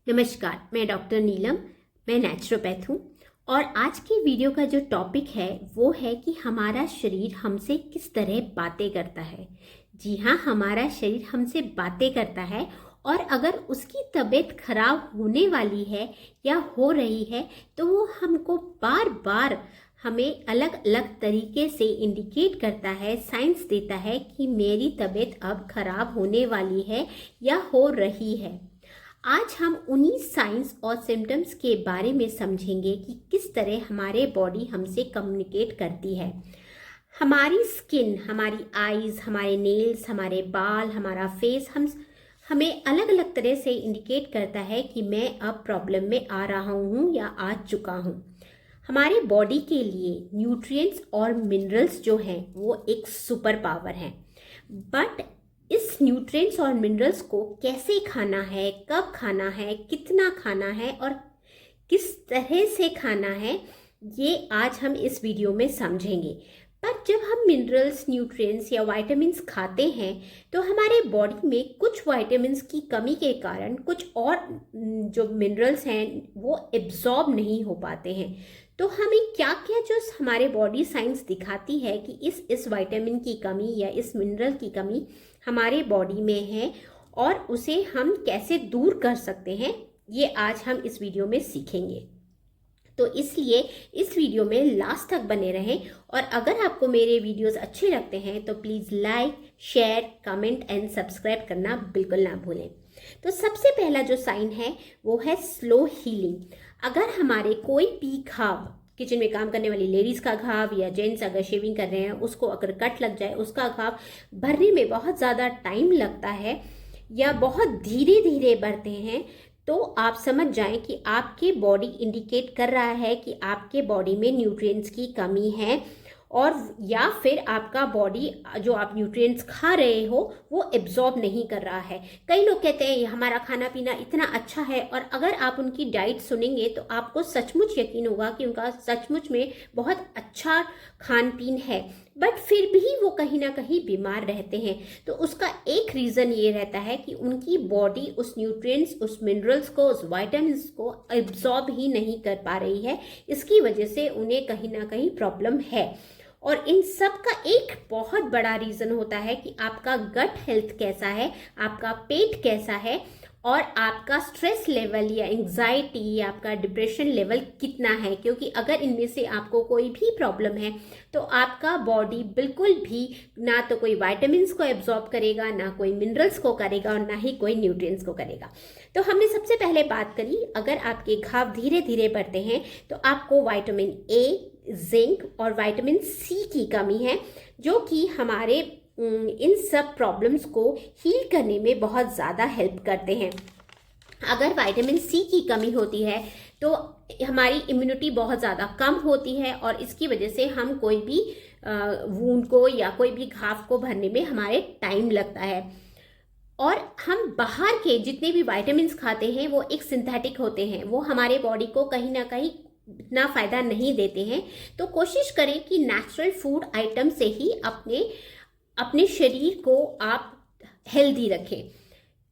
नमस्कार, मैं डॉक्टर नीलम। मैं नेचुरोपैथ हूँ और आज की वीडियो का जो टॉपिक है वो है कि हमारा शरीर हमसे किस तरह बातें करता है। जी हाँ, हमारा शरीर हमसे बातें करता है और अगर उसकी तबीयत खराब होने वाली है या हो रही है तो वो हमको बार बार हमें अलग अलग तरीके से इंडिकेट करता है, साइंस देता है कि मेरी तबीयत अब खराब होने वाली है या हो रही है। आज हम उन्हीं साइंस और सिम्टम्स के बारे में समझेंगे कि किस तरह हमारे बॉडी हमसे कम्युनिकेट करती है। हमारी स्किन, हमारी आईज, हमारे नेल्स, हमारे बाल, हमारा फेस हमें अलग अलग तरह से इंडिकेट करता है कि मैं अब प्रॉब्लम में आ रहा हूँ या आ चुका हूँ। हमारे बॉडी के लिए न्यूट्रिएंट्स और मिनरल्स जो हैं वो एक सुपर पावर है, बट इस न्यूट्रिएंट्स और मिनरल्स को कैसे खाना है, कब खाना है, कितना खाना है और किस तरह से खाना है, ये आज हम इस वीडियो में समझेंगे। पर जब हम मिनरल्स, न्यूट्रिएंट्स या विटामिन्स खाते हैं तो हमारे बॉडी में कुछ विटामिन्स की कमी के कारण कुछ और जो मिनरल्स हैं वो एब्जॉर्ब नहीं हो पाते हैं। तो हमें क्या क्या जो हमारे बॉडी साइंस दिखाती है कि इस विटामिन की कमी या इस मिनरल की कमी हमारे बॉडी में है और उसे हम कैसे दूर कर सकते हैं, ये आज हम इस वीडियो में सीखेंगे। तो इसलिए इस वीडियो में लास्ट तक बने रहें और अगर आपको मेरे वीडियोस अच्छे लगते हैं तो please like, share, comment and subscribe करना बिल्कुल ना भूलें। तो सबसे पहला जो साइन है वो है स्लो हीलिंग। अगर हमारे कोई भी घाव, किचन में काम करने वाली लेडीज़ का घाव या जेंट्स अगर शेविंग कर रहे हैं उसको अगर कट लग जाए, उसका घाव भरने में बहुत ज़्यादा टाइम लगता है या बहुत धीरे धीरे बढ़ते हैं, तो आप समझ जाएं कि आपके बॉडी इंडिकेट कर रहा है कि आपके बॉडी में न्यूट्रिएंट्स की कमी है और या फिर आपका बॉडी जो आप न्यूट्रिएंट्स खा रहे हो वो एब्जॉर्ब नहीं कर रहा है। कई लोग कहते हैं हमारा खाना पीना इतना अच्छा है और अगर आप उनकी डाइट सुनेंगे तो आपको सचमुच यकीन होगा कि उनका सचमुच में बहुत अच्छा खान पीन है, बट फिर भी वो कहीं ना कहीं बीमार रहते हैं। तो उसका एक रीज़न ये रहता है कि उनकी बॉडी उस न्यूट्रिएंट्स, उस मिनरल्स को, उस विटामिन्स को एब्जॉर्ब ही नहीं कर पा रही है। इसकी वजह से उन्हें कहीं ना कहीं प्रॉब्लम है। और इन सब का एक बहुत बड़ा रीज़न होता है कि आपका गट हेल्थ कैसा है, आपका पेट कैसा है और आपका स्ट्रेस लेवल या एंग्जाइटी या आपका डिप्रेशन लेवल कितना है। क्योंकि अगर इनमें से आपको कोई भी प्रॉब्लम है तो आपका बॉडी बिल्कुल भी ना तो कोई विटामिन्स को एब्जॉर्ब करेगा, ना कोई मिनरल्स को करेगा और ना ही कोई न्यूट्रिएंट्स को करेगा। तो हमने सबसे पहले बात करी, अगर आपके घाव धीरे धीरे बढ़ते हैं तो आपको विटामिन ए, जिंक और विटामिन सी की कमी है, जो कि हमारे इन सब प्रॉब्लम्स को हील करने में बहुत ज़्यादा हेल्प करते हैं। अगर विटामिन सी की कमी होती है तो हमारी इम्यूनिटी बहुत ज़्यादा कम होती है और इसकी वजह से हम कोई भी वूंड को या कोई भी घाव को भरने में हमारे टाइम लगता है। और हम बाहर के जितने भी विटामिन्स खाते हैं वो एक सिंथेटिक होते हैं, वो हमारे बॉडी को कहीं ना कहीं इतना फ़ायदा नहीं देते हैं। तो कोशिश करें कि नेचुरल फूड आइटम से ही अपने शरीर को आप हेल्दी रखें।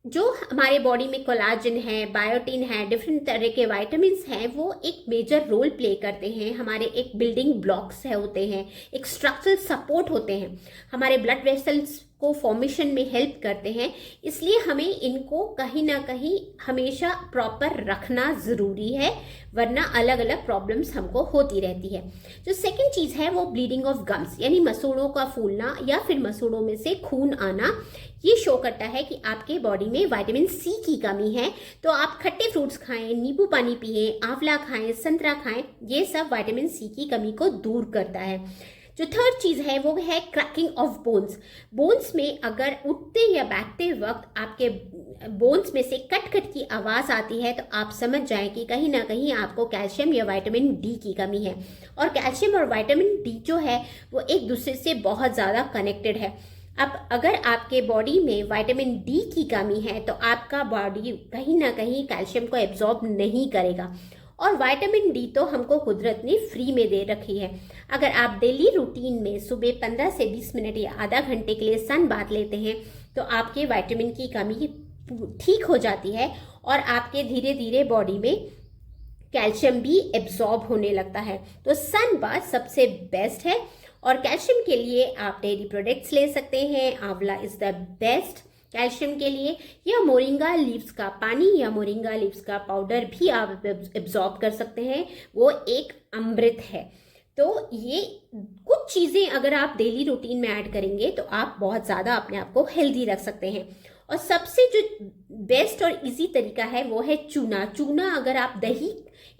जो हमारे बॉडी में कोलाजन है, बायोटिन है, डिफरेंट तरह के विटामिन्स हैं, वो एक मेजर रोल प्ले करते हैं। हमारे एक बिल्डिंग ब्लॉक्स है होते हैं, एक स्ट्रक्चरल सपोर्ट होते हैं, हमारे ब्लड वेसल्स को फॉर्मेशन में हेल्प करते हैं। इसलिए हमें इनको कहीं ना कहीं हमेशा प्रॉपर रखना ज़रूरी है, वरना अलग अलग प्रॉब्लम्स हमको होती रहती है। जो सेकंड चीज़ है वो ब्लीडिंग ऑफ गम्स, यानी मसूड़ों का फूलना या फिर मसूड़ों में से खून आना। ये शो करता है कि आपके बॉडी में विटामिन सी की कमी है। तो आप खट्टे फ्रूट्स खाएं, नींबू पानी पिएं, आंवला खाएं, संतरा खाएं, ये सब विटामिन सी की कमी को दूर करता है। जो थर्ड चीज़ है वो है क्रैकिंग ऑफ बोन्स। बोन्स में अगर उठते या बैठते वक्त आपके बोन्स में से कट कट की आवाज़ आती है तो आप समझ जाएं कि कहीं ना कहीं आपको कैल्शियम या विटामिन डी की कमी है। और कैल्शियम और विटामिन डी जो है वो एक दूसरे से बहुत ज़्यादा कनेक्टेड है। अब अगर आपके बॉडी में विटामिन डी की कमी है तो आपका बॉडी कहीं ना कहीं कैल्शियम को एब्जॉर्ब नहीं करेगा। और विटामिन डी तो हमको कुदरत ने फ्री में दे रखी है। अगर आप डेली रूटीन में सुबह 15 से 20 मिनट या आधा घंटे के लिए सन बाथ लेते हैं तो आपके विटामिन की कमी ठीक हो जाती है और आपके धीरे धीरे बॉडी में कैल्शियम भी एब्जॉर्ब होने लगता है। तो सन बाथ सबसे बेस्ट है। और कैल्शियम के लिए आप डेयरी प्रोडक्ट्स ले सकते हैं। आंवला इज द बेस्ट कैल्शियम के लिए, या मोरिंगा लीव्स का पानी या मोरिंगा लीव्स का पाउडर भी आप एब्जॉर्ब कर सकते हैं, वो एक अमृत है। तो ये कुछ चीज़ें अगर आप डेली रूटीन में ऐड करेंगे तो आप बहुत ज़्यादा अपने आप को हेल्दी रख सकते हैं। और सबसे जो बेस्ट और इजी तरीका है वो है चूना। चूना अगर आप दही,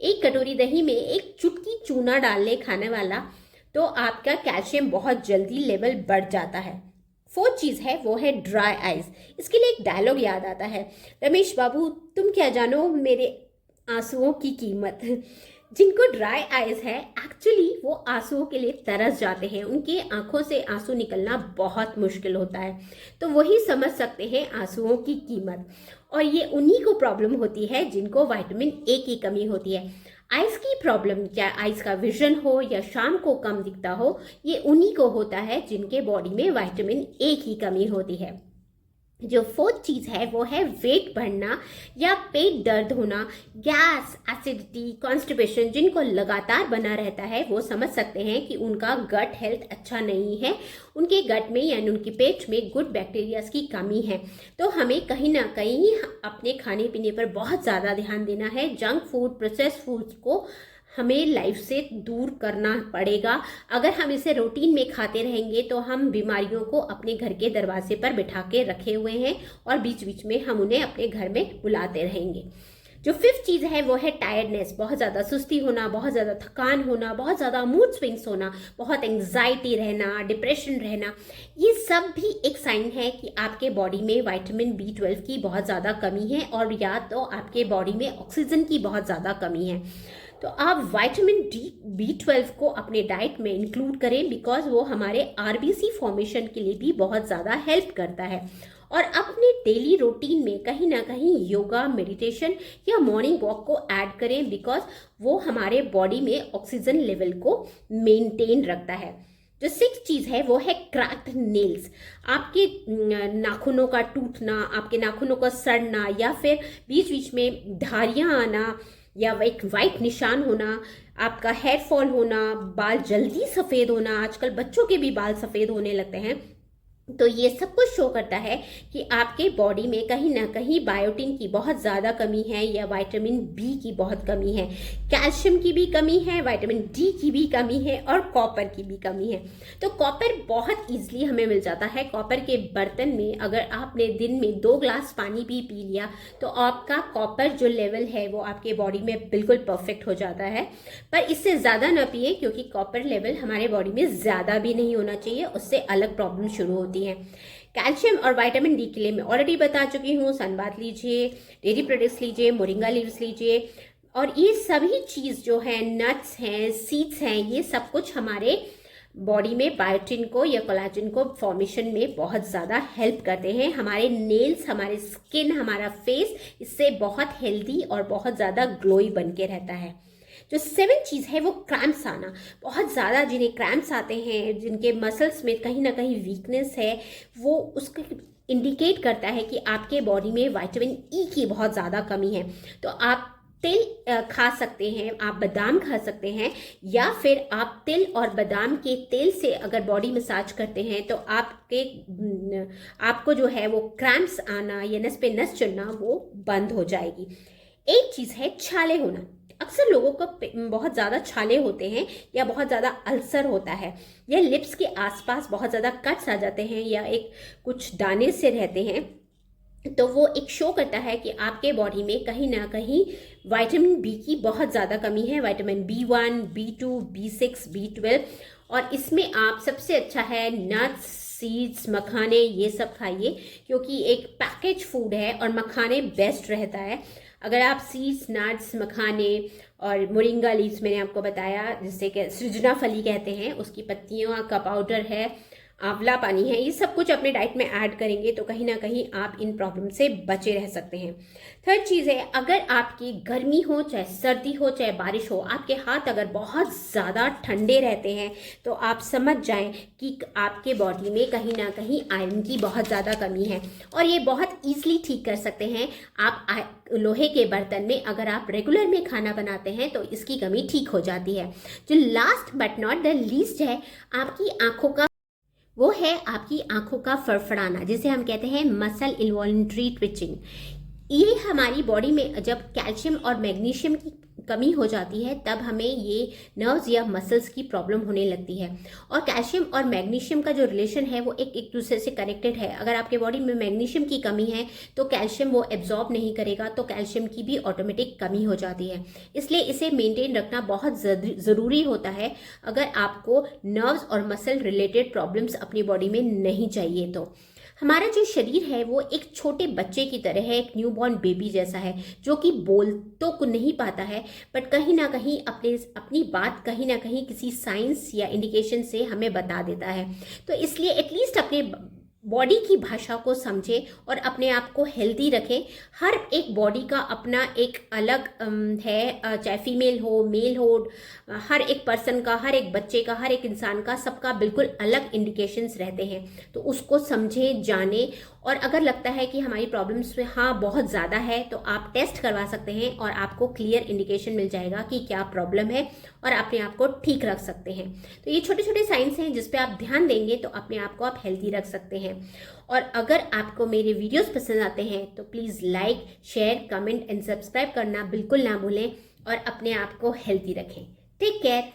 एक कटोरी दही में एक चुटकी चूना डाल लें खाने वाला, तो आपका कैल्शियम बहुत जल्दी लेवल बढ़ जाता है। फोर्थ चीज़ है वो है ड्राई आइज। इसके लिए एक डायलॉग याद आता है, रमेश बाबू तुम क्या जानो मेरे आंसुओं की कीमत। जिनको ड्राई आइज है एक्चुअली वो आंसुओं के लिए तरस जाते हैं, उनके आंखों से आंसू निकलना बहुत मुश्किल होता है, तो वही समझ सकते हैं आंसुओं की कीमत। और ये उन्हीं को प्रॉब्लम होती है जिनको विटामिन ए की कमी होती है। आइज की प्रॉब्लम, चाहे आइज का विजन हो या शाम को कम दिखता हो, ये उन्हीं को होता है जिनके बॉडी में विटामिन ए की कमी होती है। जो फोर्थ चीज़ है वो है वेट बढ़ना या पेट दर्द होना, गैस, एसिडिटी, कॉन्स्टिपेशन जिनको लगातार बना रहता है वो समझ सकते हैं कि उनका गट हेल्थ अच्छा नहीं है, उनके गट में यानी उनके पेट में गुड बैक्टीरियाज की कमी है। तो हमें कहीं ना कहीं अपने खाने पीने पर बहुत ज़्यादा ध्यान देना है। जंक फूड, प्रोसेस फूड्स को हमें लाइफ से दूर करना पड़ेगा। अगर हम इसे रूटीन में खाते रहेंगे तो हम बीमारियों को अपने घर के दरवाजे पर बिठा के रखे हुए हैं और बीच बीच में हम उन्हें अपने घर में बुलाते रहेंगे। जो फिफ्थ चीज़ है वो है टायर्डनेस, बहुत ज़्यादा सुस्ती होना, बहुत ज़्यादा थकान होना, बहुत ज़्यादा मूड स्विंग्स होना, बहुत एंग्जाइटी रहना, डिप्रेशन रहना। ये सब भी एक साइन है कि आपके बॉडी में विटामिन B12 की बहुत ज़्यादा कमी है, और या तो आपके बॉडी में ऑक्सीजन की बहुत ज़्यादा कमी है। तो आप विटामिन B12 को अपने डाइट में इंक्लूड करें, बिकॉज वो हमारे RBC फॉर्मेशन के लिए भी बहुत ज़्यादा हेल्प करता है। और अपने डेली रूटीन में कहीं ना कहीं योगा, मेडिटेशन या मॉर्निंग वॉक को ऐड करें, बिकॉज वो हमारे बॉडी में ऑक्सीजन लेवल को मेंटेन रखता है। जो सिक्स चीज़ है वो है क्रैक्ड नेल्स। आपके नाखूनों का टूटना, आपके नाखूनों का सड़ना, या फिर बीच बीच में धारियां आना, या एक वाइट निशान होना, आपका हेयर फॉल होना, बाल जल्दी सफ़ेद होना, आजकल बच्चों के भी बाल सफ़ेद होने लगते हैं, तो ये सब कुछ शो करता है कि आपके बॉडी में कहीं ना कहीं बायोटिन की बहुत ज़्यादा कमी है, या विटामिन B की बहुत कमी है, कैल्शियम की भी कमी है, विटामिन D की भी कमी है, और कॉपर की भी कमी है। तो कॉपर बहुत ईजिली हमें मिल जाता है। कॉपर के बर्तन में अगर आपने दिन में 2 ग्लास पानी भी पी लिया तो आपका कॉपर जो लेवल है वो आपके बॉडी में बिल्कुल परफेक्ट हो जाता है। पर इससे ज़्यादा ना पिए, क्योंकि कॉपर लेवल हमारे बॉडी में ज़्यादा भी नहीं होना चाहिए, उससे अलग प्रॉब्लम शुरू होती है। कैल्शियम और विटामिन D के लिए मैं ऑलरेडी बता चुकी हूँ, सनबाथ लीजिए, डेयरी प्रोडक्ट्स लीजिए, मोरिंगा लीव्स लीजिए, और ये सभी चीज़ जो है, नट्स हैं, सीड्स हैं, ये सब कुछ हमारे बॉडी में बायोटिन को या कोलेजन को फॉर्मेशन में बहुत ज़्यादा हेल्प करते हैं। हमारे नेल्स, हमारे स्किन, हमारा फेस इससे बहुत हेल्दी और बहुत ज़्यादा ग्लोई बन के रहता है। जो 7 चीज़ है वो क्रैम्प्स आना। बहुत ज़्यादा जिन्हें क्रैम्प्स आते हैं, जिनके मसल्स में कहीं ना कहीं वीकनेस है, वो उसको इंडिकेट करता है कि आपके बॉडी में विटामिन E की बहुत ज़्यादा कमी है। तो आप तिल खा सकते हैं, आप बादाम खा सकते हैं, या फिर आप तिल और बादाम के तेल से अगर बॉडी मसाज करते हैं तो आपको जो है वो क्रैम्प्स आना या नस पे नस चढ़ना वो बंद हो जाएगी। एक चीज़ है छाले होना। अक्सर लोगों को बहुत ज़्यादा छाले होते हैं, या बहुत ज़्यादा अल्सर होता है, या लिप्स के आसपास बहुत ज़्यादा कट्स आ जाते हैं, या एक कुछ दाने से रहते हैं, तो वो एक शो करता है कि आपके बॉडी में कहीं ना कहीं विटामिन B की बहुत ज़्यादा कमी है। Vitamin B1, B2, B6, B12, और इसमें आप सबसे अच्छा है नट्स, सीड्स, मखाने, ये सब खाइए, क्योंकि एक पैकेज फूड है और मखाने बेस्ट रहता है। अगर आप सीड्स, नट्स, मखाने और मोरिंगा लीव्स मैंने आपको बताया, जिससे कि सृजना फली कहते हैं, उसकी पत्तियों का पाउडर है, आंवला पानी है, ये सब कुछ अपने डाइट में ऐड करेंगे तो कहीं ना कहीं आप इन प्रॉब्लम से बचे रह सकते हैं। थर्ड चीज़ है, अगर आपकी गर्मी हो चाहे सर्दी हो चाहे बारिश हो, आपके हाथ अगर बहुत ज़्यादा ठंडे रहते हैं तो आप समझ जाएं कि आपके बॉडी में कहीं ना कहीं आयरन की बहुत ज़्यादा कमी है, और ये बहुत ईजिली ठीक कर सकते हैं आप। लोहे के बर्तन में अगर आप रेगुलर में खाना बनाते हैं तो इसकी कमी ठीक हो जाती है। जो last but not the least है, आपकी आंखों का, वो है आपकी आंखों का फड़फड़ाना, जिसे हम कहते हैं मसल इन्वॉल्यूंटरी ट्विचिंग। ये हमारी बॉडी में जब कैल्शियम और मैग्नीशियम की कमी हो जाती है तब हमें ये नर्व्स या मसल्स की प्रॉब्लम होने लगती है। और कैल्शियम और मैग्नीशियम का जो रिलेशन है वो एक दूसरे से कनेक्टेड है। अगर आपके बॉडी में मैग्नीशियम की कमी है तो कैल्शियम वो एब्जॉर्ब नहीं करेगा, तो कैल्शियम की भी ऑटोमेटिक कमी हो जाती है। इसलिए इसे मेंटेन रखना बहुत ज़रूरी होता है अगर आपको नर्व्स और मसल रिलेटेड प्रॉब्लम्स अपनी बॉडी में नहीं चाहिए। तो हमारा जो शरीर है वो एक छोटे बच्चे की तरह है, एक न्यूबॉर्न बेबी जैसा है, जो कि बोल तो नहीं पाता है बट कहीं ना कहीं अपनी बात कहीं ना कहीं किसी साइंस या इंडिकेशन से हमें बता देता है। तो इसलिए एटलीस्ट अपने बॉडी की भाषा को समझें और अपने आप को हेल्दी रखें। हर एक बॉडी का अपना एक अलग है, चाहे फीमेल हो मेल हो, हर एक पर्सन का, हर एक बच्चे का, हर एक इंसान का, सबका बिल्कुल अलग इंडिकेशंस रहते हैं। तो उसको समझें, जानें, और अगर लगता है कि हमारी प्रॉब्लम्स में हाँ बहुत ज़्यादा है तो आप टेस्ट करवा सकते हैं और आपको क्लियर इंडिकेशन मिल जाएगा कि क्या प्रॉब्लम है और अपने आप को ठीक रख सकते हैं। तो ये छोटे छोटे साइंस हैं जिस पे आप ध्यान देंगे तो अपने आप को आप हेल्दी रख सकते हैं। और अगर आपको मेरे वीडियोस पसंद आते हैं तो please like, share, comment and subscribe करना बिल्कुल ना भूलें और अपने आप को हेल्दी रखें। Take care.